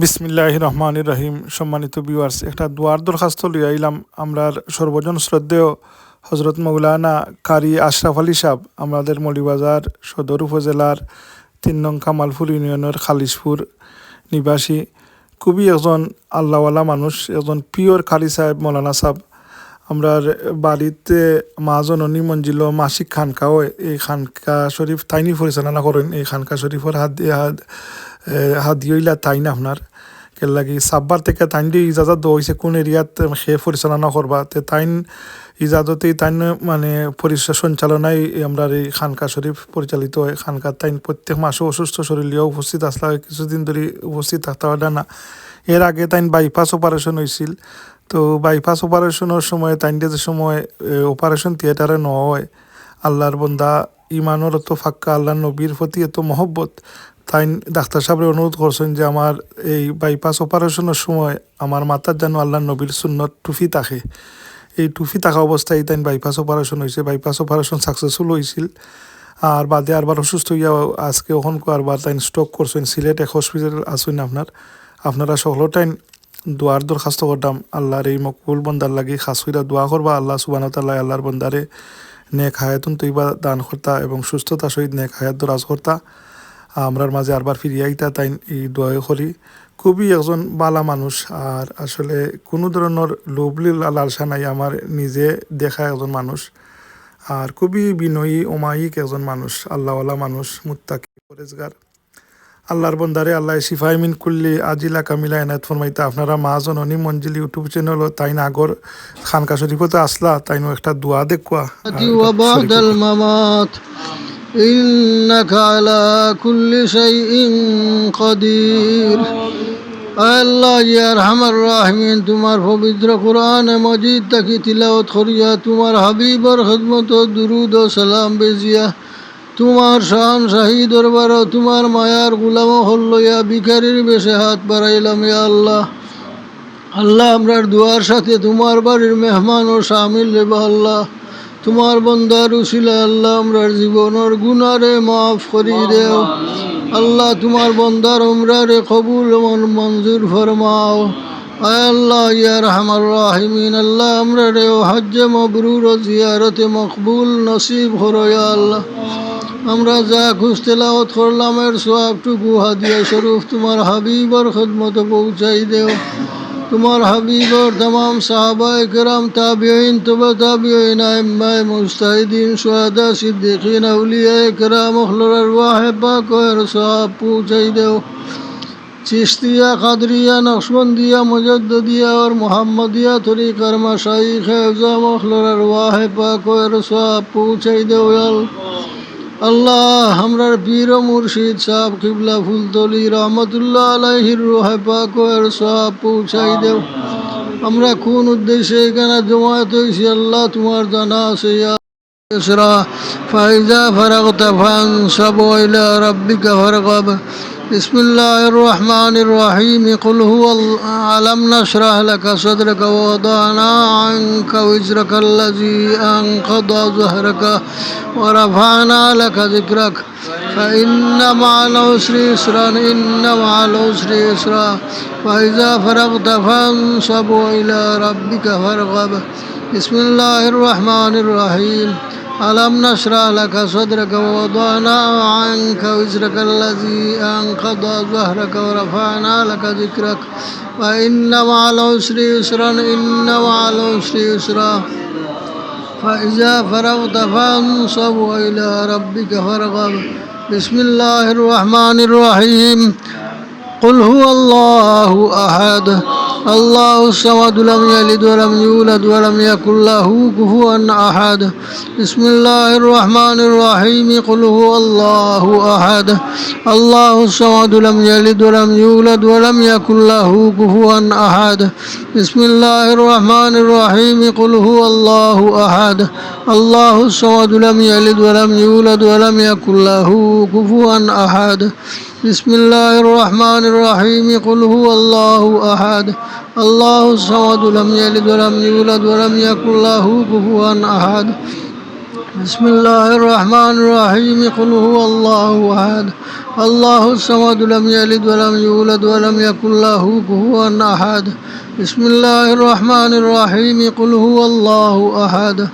বিসমিল্লাহির রহমানির রহিম। সম্মানিত ভিউয়ার্স, একটা দোয়ার দরখাস্ত লইয়া আইলাম আমরার সর্বজন শ্রদ্ধেয় হজরত মৌলানা কারি আশরাফ আলী সাহেব, আমাদের মৌলভীবাজার সদর উপজেলার ৩ নং কামালপুর ইউনিয়নের খালিশপুর নিবাসী। খুবই একজন আল্লাহওয়ালা মানুষ, একজন পিওর কারি সাহেব মৌলানা সাহেব। আমরার বাড়িতে মা জননী মঞ্জিল মাসিক খানকা হয়, এই খানকা শরীফ তাইনি পরিচালনা করেন। এই খানকা শরীফের হাত দিয়েইলা তাই না আপনার কে লাগি সাব্বার থেকে তাইন দিয়ে ইজাজত দেওয়া হয়েছে কোন এরিয়াত সে পরিচালনা করবা, তে তাইন ইজাজতেই তাইন মানে সঞ্চালনায় আমরা এই খানকা শরীফ পরিচালিত হয়। খানকা তাইন প্রত্যেক মাসে অসুস্থ শরীর লিয়েও উপস্থিত আসলা, কিছুদিন ধরে উপস্থিত থাকতে পারে না। এর আগে তাইন বাইপাস অপারেশন হয়েছিল। তো বাইপাস অপারেশনের সময় তাইন যে সময় অপারেশন থিয়েটারে নেওয়া হয়, আল্লাহর বন্দা ইমানের এত ফাক্কা, আল্লাহর নবীর প্রতি এত মহব্বত, তাই ডাক্তার সাহেবের অনুরোধ করছেন যে আমার এই বাইপাস অপারেশনের সময় আমার মাথার যেন আল্লাহর নবীর সুন্নত টুফি থাকে। এই টুফি থাকা অবস্থায় তাই বাইপাস অপারেশন হয়েছে। বাইপাস অপারেশন সাকসেসফুল হয়েছিল। আর বাদে আরবার অসুস্থ হইয়া আজকে ওখানকে আরবার তাই স্ট্রোক করছেন। সিলেট এক হসপিটাল আসুন আপনারা সকলটাই দোয়ার দরখাস্ত করতাম আল্লাহর এই মকবুল বন্দার লাগি খাস কইরা দোয়া করবা। আল্লাহ সুবহানাহু ওয়া তাআলা আল্লাহর বন্দারে নেক হায়াতুন তৈবা দান করতা এবং সুস্থতা সহিত নেক হায়াত দরাজ করতা। আমরার মাঝে আরবার ফিরিয়ে আইতা তাই এই দোয়া করি। খুবই একজন বালা মানুষ, আর আসলে কোনো ধরনের লোভলি লালসা নাই। আমার নিজে দেখা একজন মানুষ, আর খুবই বিনয়ী অমায়িক একজন মানুষ, আল্লাহওয়ালা মানুষ, মুত্তাকি পরেজগার। আল্লাহর বন্দারে আল্লাহ শিফাই মিন কুল্লি আজিলা কামিলা এনায়ত ফরমাইতা। আপনারা মা জননী মঞ্জিল ইউটিউব চ্যানেল তাই না আগর খানকা শরীফতে আসলা, তাইনো একটা দোয়া দেখুয়া। إنك على كل شيء قدير। আল্লাহ ইয়া রহমান রাহিমিন, তোমার পবিত্র কোরআন মজিদ তাকি তিলাওয়াত করিয়া তোমার হাবিবর খিদমত দুরুদ ও সালাম বেজিয়া তোমার শান শাহী দরবার তোমার মায়ার গুলাম হল্লইয়া ভিখারির বেশে হাত বাড়াইলাম। ইয়া আল্লাহ, আল্লাহ আমরার দুয়ার সাথে তোমার বাড়ির মেহমান ও শামিল রেবা। আল্লাহ তোমার বন্দার উসিলা আল্লাহ আমরার জীবনের গুনারে মাফ করি দেও। আল্লাহ তোমার বন্দার উমরারে কবুল মঞ্জুর ফরমাও। আয় আল্লাহ ইয়া রহমান রাহিমিন, আল্লাহ আমরারে ও হজ্জে মবরুর ও জিয়ারতে মকবুল নসিব করো। ইয়া আল্লাহ, আমরা যা খুশ তেলাওয়াত করলাম এর সওয়াবটুকু হাদিয়া স্বরূপ তোমার হাবিবর খিদমতে পৌঁছাই দেও। তোমার হাবিবর तमाम সাহাবায়ে কেরাম, তাবিঈন, তবে তাবিঈন, আইম্মায়ে মুজতাহিদিন, শুহাদা, সিদ্দিকিন, আউলিয়ায়ে কেরাম, আহলুল আরওয়াহে পাকের সওয়াব পৌঁছাই দেও। চিশতিয়া, কাদরিয়া, নকশবন্দিয়া, মুজাদ্দিদিয়া और মুহাম্মদিয়া তরিকার মাশাইখ আযম আহলুল আরওয়াহে পাকের সওয়াব পৌঁছাই দেও। আল্লাহ আমরার পীর ও মুর্শিদ সাহেব কিবলা ফুলতলি রহমতুল্লাহ আলাইহির রূহে পাকের সওয়াব পৌঁছাই দেও। আমরা কোন উদ্দেশ্যে এখানে জমায়েত হয়েছি আল্লাহ তোমার জানা আছে। ফাইজা ফারাগতা ফানসাব ইলা রাব্বিকা ফারগাব। بسم الله الرحمن الرحيم قل هو ألم نشرح لك صدرك ووضعنا عنك وزرك الذي أنقض ظهرك ورفعنا لك ذكرك فإن مع العسر يسرا إن مع العسر يسرا فإذا فرغت فانصب إلى ربك فارغب. بسم الله الرحمن الرحيم ألم نشرح لك صدرك ووضعنا عنك وزرك الذي أنقض ظهرك ورفعنا لك ذكرك فإن مع العسر يسرا إن مع العسر يسرا فإذا فرغت فانصب إلى ربك فارغب. بسم الله الرحمن الرحيم قل هو الله أحد الله الصمد لم يلد ولم يولد ولم يكن له كفوا أحد. بسم الله الرحمن الرحيم قل هو الله أحد الله الصمد لم يلد ولم يولد ولم يكن له كفوا أحد. بسم الله الرحمن الرحيم قل هو الله أحد الله الصمد لم يلد ولم يولد ولم يكن له كفوا أحد. بسم الله الرحمن الرحيم قل هو الله أحد الله الصمد لم يلد ولم يولد ولم يكن له كفوا أحد. بسم الله الرحمن الرحيم قل هو الله أحد الله الصمد لم يلد ولم يولد ولم يكن له كفوا أحد بسم الله الرحمن الرحيم قل هو الله أحد